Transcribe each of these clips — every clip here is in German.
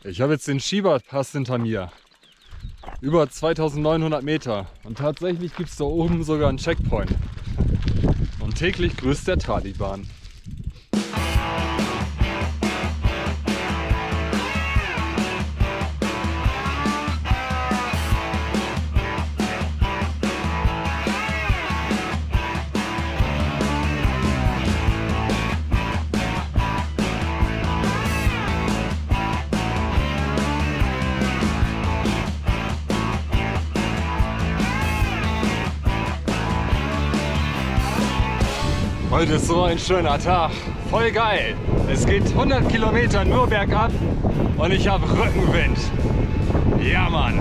Ich habe jetzt den Schieberpass hinter mir. Über 2900 Meter. Und tatsächlich gibt es da oben sogar einen Checkpoint. Und täglich grüßt der Taliban. Heute ist so ein schöner Tag, voll geil. Es geht 100 Kilometer nur bergab und ich habe Rückenwind. Ja, Mann.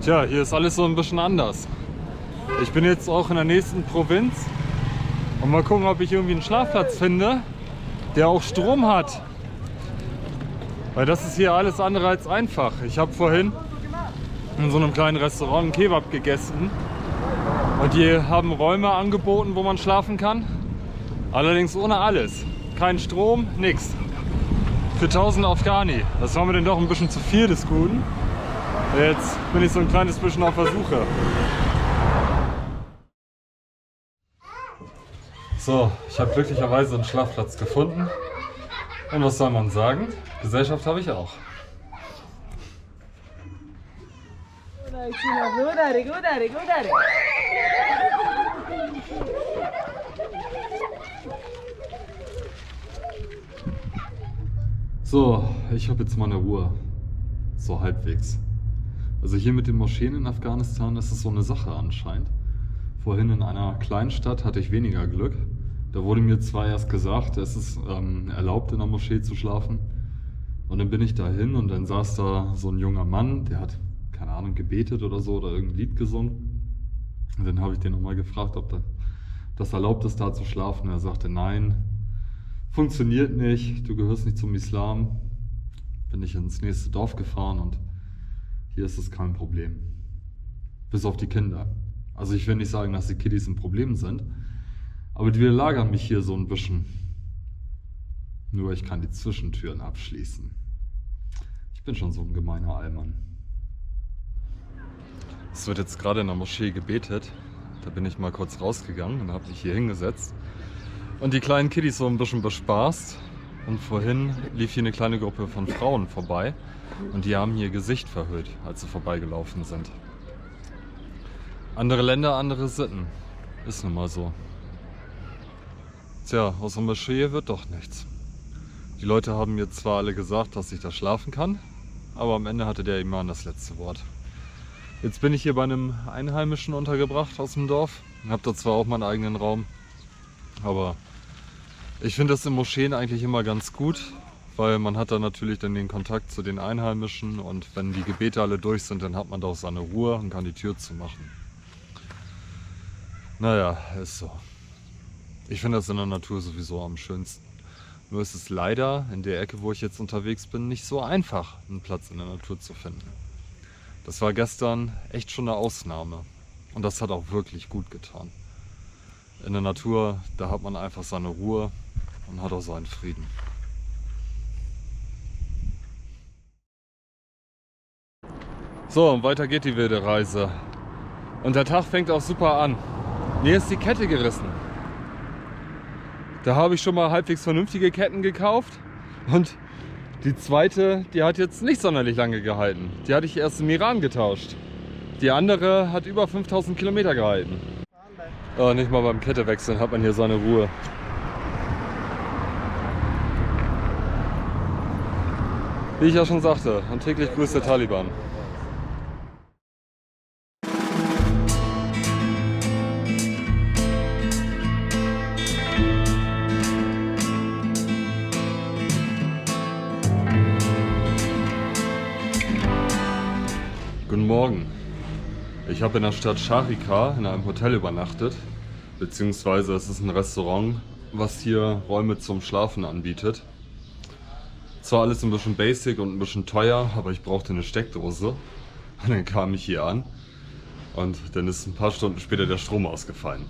Tja, hier ist alles so ein bisschen anders. Ich bin jetzt auch in der nächsten Provinz und mal gucken, ob ich irgendwie einen Schlafplatz finde, der auch Strom hat. Weil das ist hier alles andere als einfach. Ich habe vorhin in so einem kleinen Restaurant einen Kebab gegessen und die haben Räume angeboten, wo man schlafen kann. Allerdings ohne alles. Kein Strom, nix. Für 1000 Afghani. Das war mir dann doch ein bisschen zu viel des Guten. Jetzt bin ich so ein kleines bisschen auf der Suche. So, ich habe glücklicherweise einen Schlafplatz gefunden. Und was soll man sagen? Gesellschaft habe ich auch. So, ich habe jetzt meine Ruhe. So halbwegs. Also hier mit den Moscheen in Afghanistan ist es so eine Sache anscheinend. Vorhin in einer Kleinstadt hatte ich weniger Glück. Da wurde mir zwar erst gesagt, es ist erlaubt in der Moschee zu schlafen. Und dann bin ich da hin und dann saß da so ein junger Mann, der hat, keine Ahnung, gebetet oder so oder irgendein Lied gesungen. Und dann habe ich den nochmal gefragt, ob das erlaubt ist, da zu schlafen. Er sagte, nein, funktioniert nicht, du gehörst nicht zum Islam. Bin ich ins nächste Dorf gefahren und hier ist es kein Problem. Bis auf die Kinder. Also ich will nicht sagen, dass die Kiddies ein Problem sind, aber die belagern mich hier so ein bisschen. Nur ich kann die Zwischentüren abschließen. Ich bin schon so ein gemeiner Allmann. Es wird jetzt gerade in der Moschee gebetet. Da bin ich mal kurz rausgegangen und habe mich hier hingesetzt. Und die kleinen Kiddies so ein bisschen bespaßt. Und vorhin lief hier eine kleine Gruppe von Frauen vorbei. Und die haben ihr Gesicht verhüllt, als sie vorbeigelaufen sind. Andere Länder, andere Sitten. Ist nun mal so. Tja, aus der Moschee wird doch nichts. Die Leute haben mir zwar alle gesagt, dass ich da schlafen kann, aber am Ende hatte der Imam das letzte Wort. Jetzt bin ich hier bei einem Einheimischen untergebracht aus dem Dorf. Ich habe da zwar auch meinen eigenen Raum, aber ich finde das in Moscheen eigentlich immer ganz gut. Weil man hat da natürlich dann den Kontakt zu den Einheimischen und wenn die Gebete alle durch sind, dann hat man doch seine Ruhe und kann die Tür zumachen. Naja, ist so. Ich finde das in der Natur sowieso am schönsten. Nur ist es leider in der Ecke, wo ich jetzt unterwegs bin, nicht so einfach, einen Platz in der Natur zu finden. Das war gestern echt schon eine Ausnahme und das hat auch wirklich gut getan. In der Natur, da hat man einfach seine Ruhe und hat auch seinen Frieden. So, und weiter geht die wilde Reise. Und der Tag fängt auch super an. Mir ist die Kette gerissen. Da habe ich schon mal halbwegs vernünftige Ketten gekauft. Und die zweite, die hat jetzt nicht sonderlich lange gehalten. Die hatte ich erst im Iran getauscht. Die andere hat über 5000 Kilometer gehalten. Oh, nicht mal beim Kettewechseln hat man hier seine Ruhe. Wie ich ja schon sagte, und täglich grüßt der Taliban. Ich habe in der Stadt Sharika in einem Hotel übernachtet, beziehungsweise es ist ein Restaurant, was hier Räume zum Schlafen anbietet. Zwar alles ein bisschen basic und ein bisschen teuer, aber ich brauchte eine Steckdose. Und dann kam ich hier an und dann ist ein paar Stunden später der Strom ausgefallen.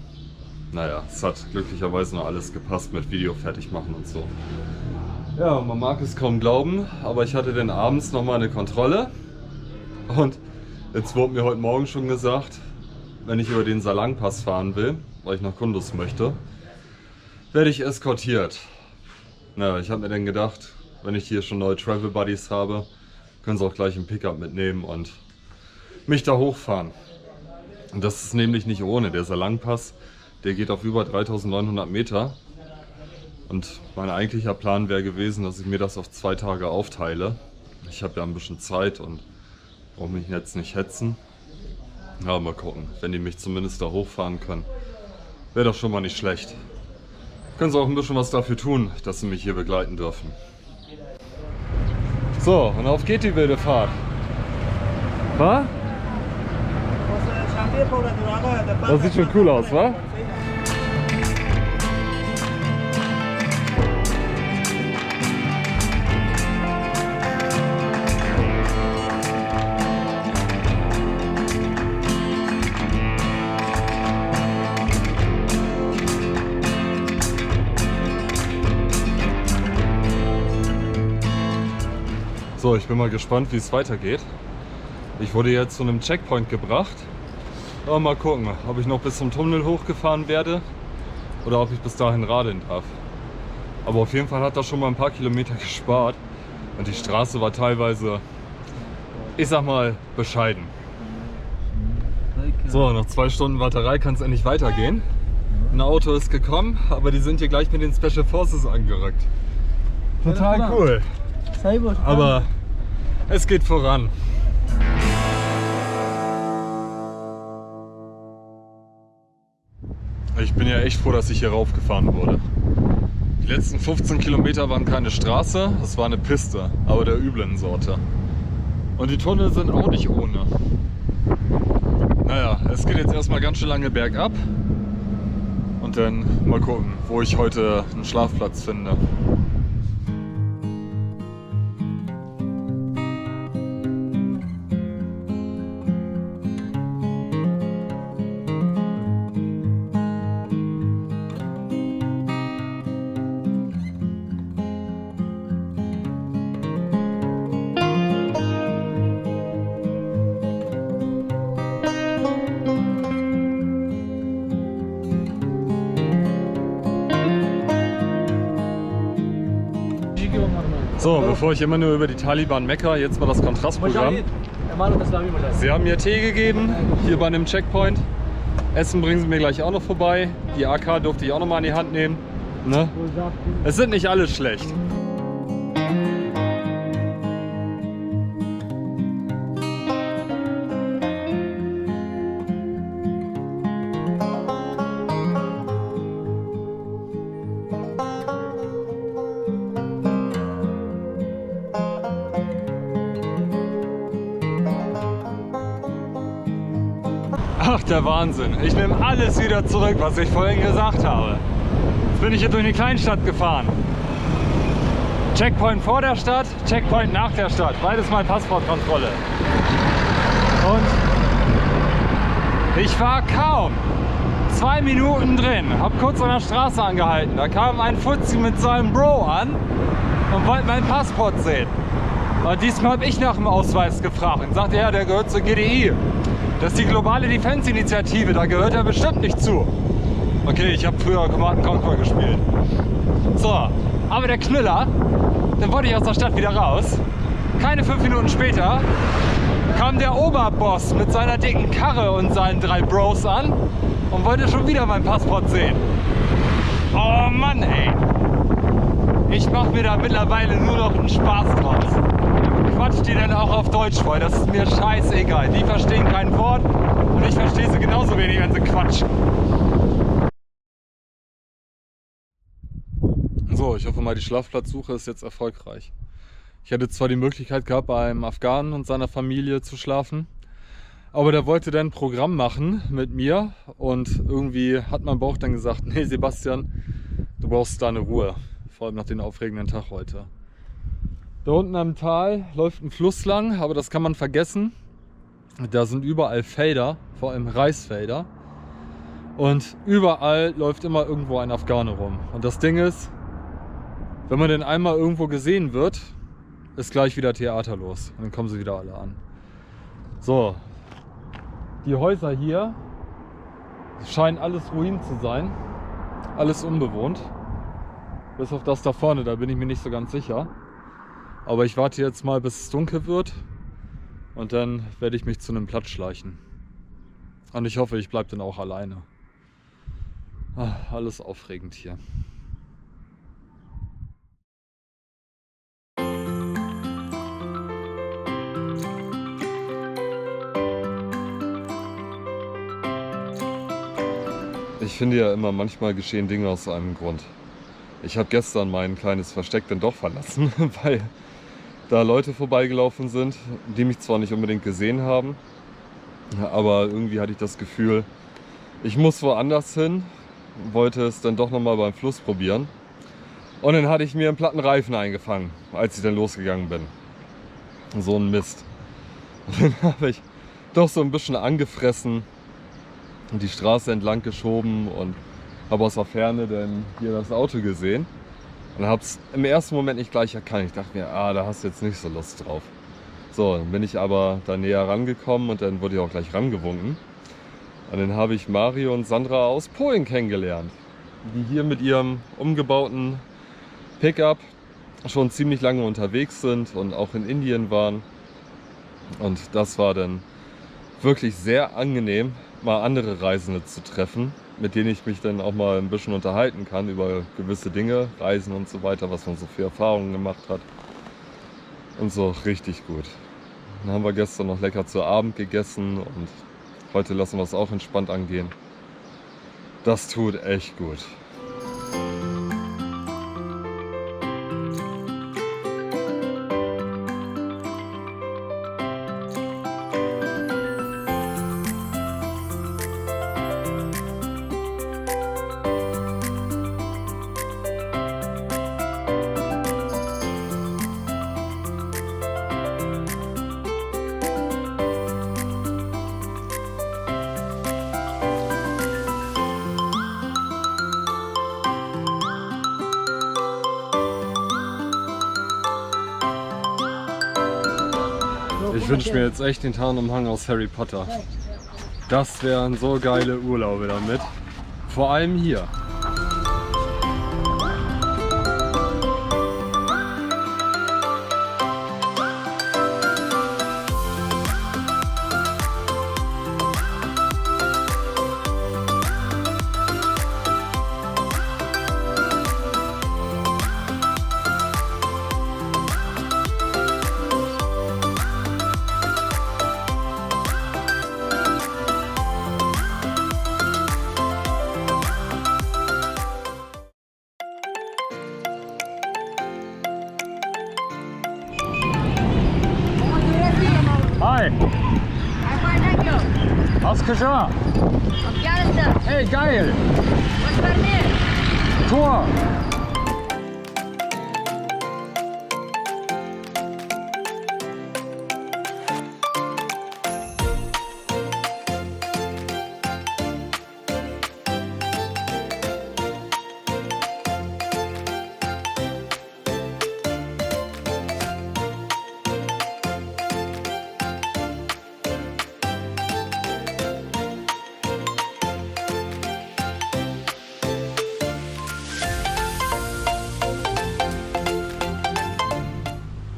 Naja, es hat glücklicherweise noch alles gepasst mit Video fertig machen und so. Ja, man mag es kaum glauben, aber ich hatte dann abends nochmal eine Kontrolle. Und jetzt wurde mir heute Morgen schon gesagt, wenn ich über den Salang-Pass fahren will, weil ich nach Kunduz möchte, werde ich eskortiert. Naja, ich habe mir dann gedacht, wenn ich hier schon neue Travel Buddies habe, können sie auch gleich einen Pickup mitnehmen und mich da hochfahren. Und das ist nämlich nicht ohne. Der Salang-Pass, der geht auf über 3900 Meter. Und mein eigentlicher Plan wäre gewesen, dass ich mir das auf 2 Tage aufteile. Ich habe ja ein bisschen Zeit und brauche mich jetzt nicht hetzen. Ja, mal gucken, wenn die mich zumindest da hochfahren können, wäre das schon mal nicht schlecht. Können sie auch ein bisschen was dafür tun, dass sie mich hier begleiten dürfen. So, und auf geht die wilde Fahrt. Was? Das sieht schon cool aus, wa? So, ich bin mal gespannt, wie es weitergeht. Ich wurde jetzt zu einem Checkpoint gebracht. Aber mal gucken, ob ich noch bis zum Tunnel hochgefahren werde oder ob ich bis dahin radeln darf. Aber auf jeden Fall hat das schon mal ein paar Kilometer gespart. Und die Straße war teilweise, ich sag mal, bescheiden. So, nach 2 Stunden Warterei kann es endlich weitergehen. Ein Auto ist gekommen, aber die sind hier gleich mit den Special Forces angerückt. Total cool. Aber es geht voran. Ich bin ja echt froh, dass ich hier raufgefahren wurde. Die letzten 15 Kilometer waren keine Straße, es war eine Piste, aber der üblen Sorte. Und die Tunnel sind auch nicht ohne. Naja, es geht jetzt erstmal ganz schön lange bergab. Und dann mal gucken, wo ich heute einen Schlafplatz finde. So, bevor ich immer nur über die Taliban meckere, jetzt mal das Kontrastprogramm. Sie haben mir Tee gegeben, hier bei einem Checkpoint. Essen bringen sie mir gleich auch noch vorbei. Die AK durfte ich auch noch mal in die Hand nehmen. Ne? Es sind nicht alle schlecht. Ach, der Wahnsinn. Ich nehme alles wieder zurück, was ich vorhin gesagt habe. Jetzt bin ich hier durch eine Kleinstadt gefahren. Checkpoint vor der Stadt, Checkpoint nach der Stadt. Beides mal Passportkontrolle. Und ich war kaum 2 Minuten drin. Hab kurz an der Straße angehalten. Da kam ein Fuzzi mit seinem Bro an und wollte mein Passport sehen. Und diesmal habe ich nach dem Ausweis gefragt und sagte, ja, der gehört zur GDI. Das ist die globale Defense-Initiative, da gehört er bestimmt nicht zu. Okay, ich habe früher Command & Conquer gespielt. So, aber der Knüller, dann wollte ich aus der Stadt wieder raus. Keine 5 Minuten später kam der Oberboss mit seiner dicken Karre und seinen 3 Bros an und wollte schon wieder mein Passport sehen. Oh Mann, ey. Ich mache mir da mittlerweile nur noch einen Spaß draus. Quatsch die dann auch auf Deutsch vor, das ist mir scheißegal. Die verstehen kein Wort und ich verstehe sie genauso wenig, wenn sie quatschen. So, ich hoffe mal, die Schlafplatzsuche ist jetzt erfolgreich. Ich hatte zwar die Möglichkeit gehabt, bei einem Afghanen und seiner Familie zu schlafen, Aber der wollte dann ein Programm machen mit mir und irgendwie hat mein Bauch dann gesagt, nee Sebastian, du brauchst deine Ruhe, vor allem nach dem aufregenden Tag heute. Da unten am Tal läuft ein Fluss lang, aber das kann man vergessen. Da sind überall Felder, vor allem Reisfelder. Und überall läuft immer irgendwo ein Afghane rum. Und das Ding ist, wenn man denn einmal irgendwo gesehen wird, ist gleich wieder Theater los. Und dann kommen sie wieder alle an. So, die Häuser hier scheinen alles Ruinen zu sein. Alles unbewohnt. Bis auf das da vorne, da bin ich mir nicht so ganz sicher. Aber ich warte jetzt mal, bis es dunkel wird. Und dann werde ich mich zu einem Platz schleichen. Und ich hoffe, ich bleibe dann auch alleine. Alles aufregend hier. Ich finde ja immer, manchmal geschehen Dinge aus einem Grund. Ich habe gestern mein kleines Versteck dann doch verlassen, weil da Leute vorbeigelaufen sind, die mich zwar nicht unbedingt gesehen haben, aber irgendwie hatte ich das Gefühl, ich muss woanders hin, wollte es dann doch nochmal beim Fluss probieren. Und dann hatte ich mir einen platten Reifen eingefangen, als ich dann losgegangen bin. So ein Mist. Und dann habe ich doch so ein bisschen angefressen und die Straße entlang geschoben und habe aus der Ferne dann hier das Auto gesehen und habe es im ersten Moment nicht gleich erkannt. Ich dachte mir, da hast du jetzt nicht so Lust drauf. So, dann bin ich aber da näher rangekommen und dann wurde ich auch gleich rangewunken. Und dann habe ich Mario und Sandra aus Polen kennengelernt, die hier mit ihrem umgebauten Pickup schon ziemlich lange unterwegs sind und auch in Indien waren. Und das war dann wirklich sehr angenehm, mal andere Reisende zu treffen, mit denen ich mich dann auch mal ein bisschen unterhalten kann über gewisse Dinge, Reisen und so weiter, was man so für Erfahrungen gemacht hat. Und so richtig gut. Dann haben wir gestern noch lecker zu Abend gegessen und heute lassen wir es auch entspannt angehen. Das tut echt gut. Ich wünsche mir jetzt echt den Tarnumhang aus Harry Potter. Das wären so geile Urlaube damit. Vor allem hier. Hi, Afghanistan. was geschah? Hey, geil! What's your name? Tor!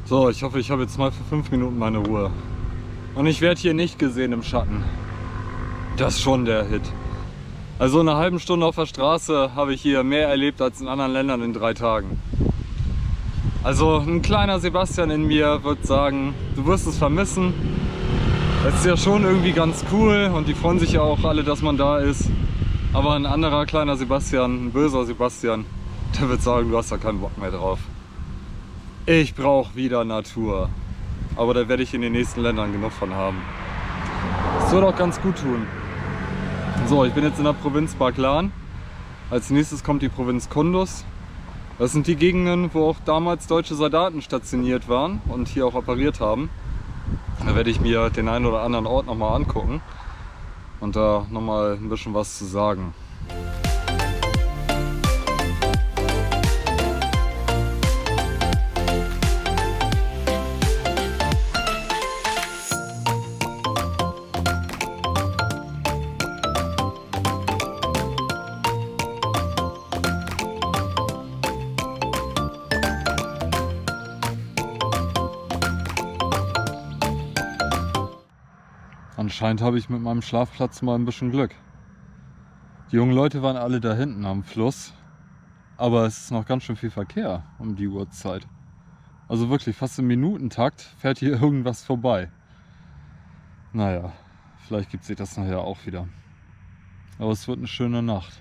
So, ich hoffe, ich habe jetzt mal für 5 Minuten meine Ruhe. Und ich werde hier nicht gesehen im Schatten. Das ist schon der Hit. Also in einer halben Stunde auf der Straße habe ich hier mehr erlebt als in anderen Ländern in 3 Tagen. Also ein kleiner Sebastian in mir wird sagen, du wirst es vermissen. Das ist ja schon irgendwie ganz cool und die freuen sich ja auch alle, dass man da ist. Aber ein anderer kleiner Sebastian, ein böser Sebastian, der wird sagen, du hast da keinen Bock mehr drauf. Ich brauche wieder Natur. Aber da werde ich in den nächsten Ländern genug von haben. Das wird auch ganz gut tun. So, ich bin jetzt in der Provinz Baklan. Als nächstes kommt die Provinz Kunduz. Das sind die Gegenden, wo auch damals deutsche Soldaten stationiert waren und hier auch operiert haben. Da werde ich mir den einen oder anderen Ort nochmal angucken und da nochmal ein bisschen was zu sagen. Anscheinend habe ich mit meinem Schlafplatz mal ein bisschen Glück. Die jungen Leute waren alle da hinten am Fluss, aber es ist noch ganz schön viel Verkehr um die Uhrzeit. Also wirklich fast im Minutentakt fährt hier irgendwas vorbei. Naja, vielleicht gibt sich das nachher auch wieder. Aber es wird eine schöne Nacht.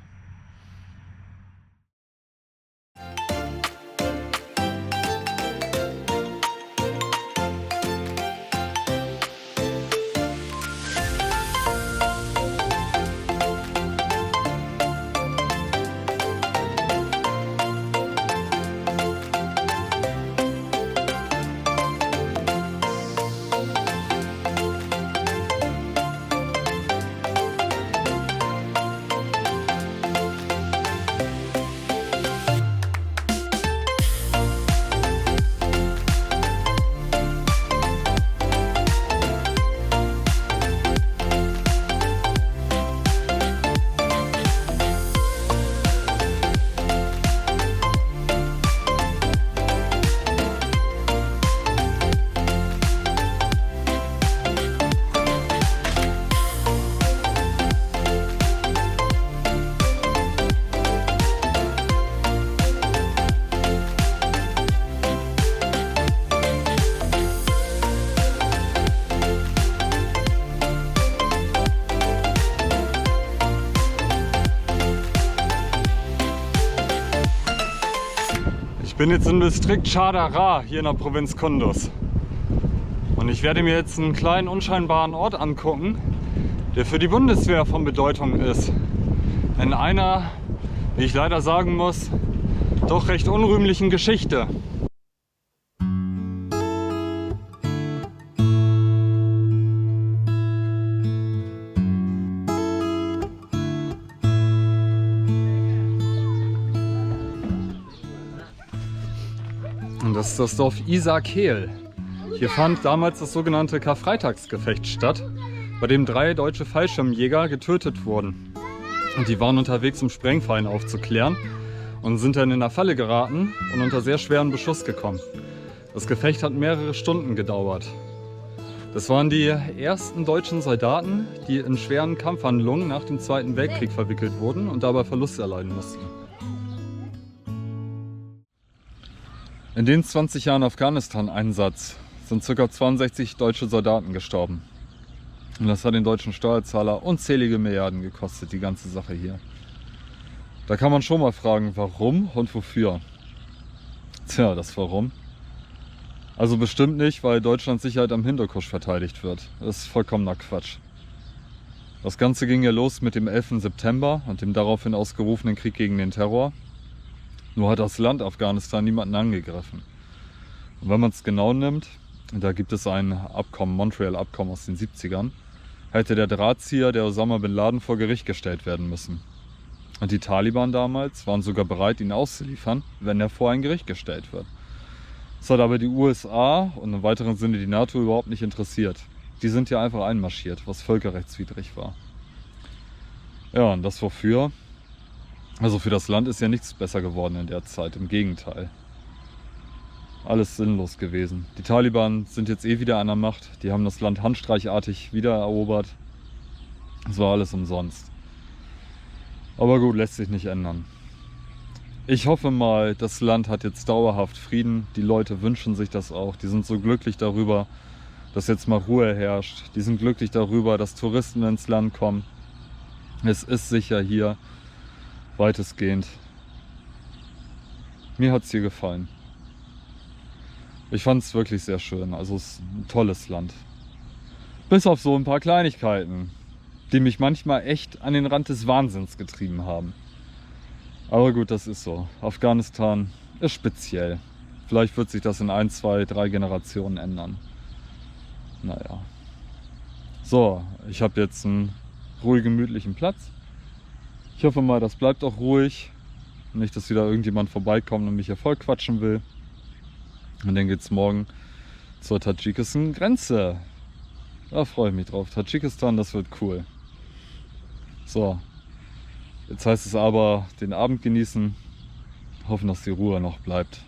Ich bin jetzt im Distrikt Chadara hier in der Provinz Kunduz. Und ich werde mir jetzt einen kleinen unscheinbaren Ort angucken, der für die Bundeswehr von Bedeutung ist. In einer, wie ich leider sagen muss, doch recht unrühmlichen Geschichte. Und das ist das Dorf Isakel. Hier fand damals das sogenannte Karfreitagsgefecht statt, bei dem 3 deutsche Fallschirmjäger getötet wurden. Und die waren unterwegs, um Sprengfallen aufzuklären und sind dann in eine Falle geraten und unter sehr schweren Beschuss gekommen. Das Gefecht hat mehrere Stunden gedauert. Das waren die ersten deutschen Soldaten, die in schweren Kampfhandlungen nach dem Zweiten Weltkrieg verwickelt wurden und dabei Verluste erleiden mussten. In den 20 Jahren Afghanistan-Einsatz sind ca. 62 deutsche Soldaten gestorben. Und das hat den deutschen Steuerzahler unzählige Milliarden gekostet, die ganze Sache hier. Da kann man schon mal fragen, warum und wofür. Tja, das Warum. Also bestimmt nicht, weil Deutschlands Sicherheit am Hindukusch verteidigt wird. Das ist vollkommener Quatsch. Das Ganze ging ja los mit dem 11. September und dem daraufhin ausgerufenen Krieg gegen den Terror. Nur hat das Land Afghanistan niemanden angegriffen. Und wenn man es genau nimmt, da gibt es ein Abkommen, Montreal-Abkommen aus den 70ern, hätte der Drahtzieher, der Osama Bin Laden, vor Gericht gestellt werden müssen. Und die Taliban damals waren sogar bereit, ihn auszuliefern, wenn er vor ein Gericht gestellt wird. Das hat aber die USA und im weiteren Sinne die NATO überhaupt nicht interessiert. Die sind ja einfach einmarschiert, was völkerrechtswidrig war. Ja, und das wofür? Also für das Land ist ja nichts besser geworden in der Zeit, im Gegenteil. Alles sinnlos gewesen. Die Taliban sind jetzt eh wieder an der Macht, die haben das Land handstreichartig wiedererobert. Es war alles umsonst. Aber gut, lässt sich nicht ändern. Ich hoffe mal, das Land hat jetzt dauerhaft Frieden. Die Leute wünschen sich das auch. Die sind so glücklich darüber, dass jetzt mal Ruhe herrscht. Die sind glücklich darüber, dass Touristen ins Land kommen. Es ist sicher hier, weitestgehend. Mir hat es hier gefallen. Ich fand es wirklich sehr schön. Also es ist ein tolles Land. Bis auf so ein paar Kleinigkeiten, die mich manchmal echt an den Rand des Wahnsinns getrieben haben. Aber gut, das ist so. Afghanistan ist speziell. Vielleicht wird sich das in 1, 2, 3 Generationen ändern. Naja. So, ich habe jetzt einen ruhigen, gemütlichen Platz. Ich hoffe mal, das bleibt auch ruhig. Nicht, dass wieder irgendjemand vorbeikommt und mich hier voll quatschen will. Und dann geht es morgen zur Tadschikistan-Grenze. Da freue ich mich drauf. Tadschikistan, das wird cool. So, jetzt heißt es aber, den Abend genießen. Hoffen, dass die Ruhe noch bleibt.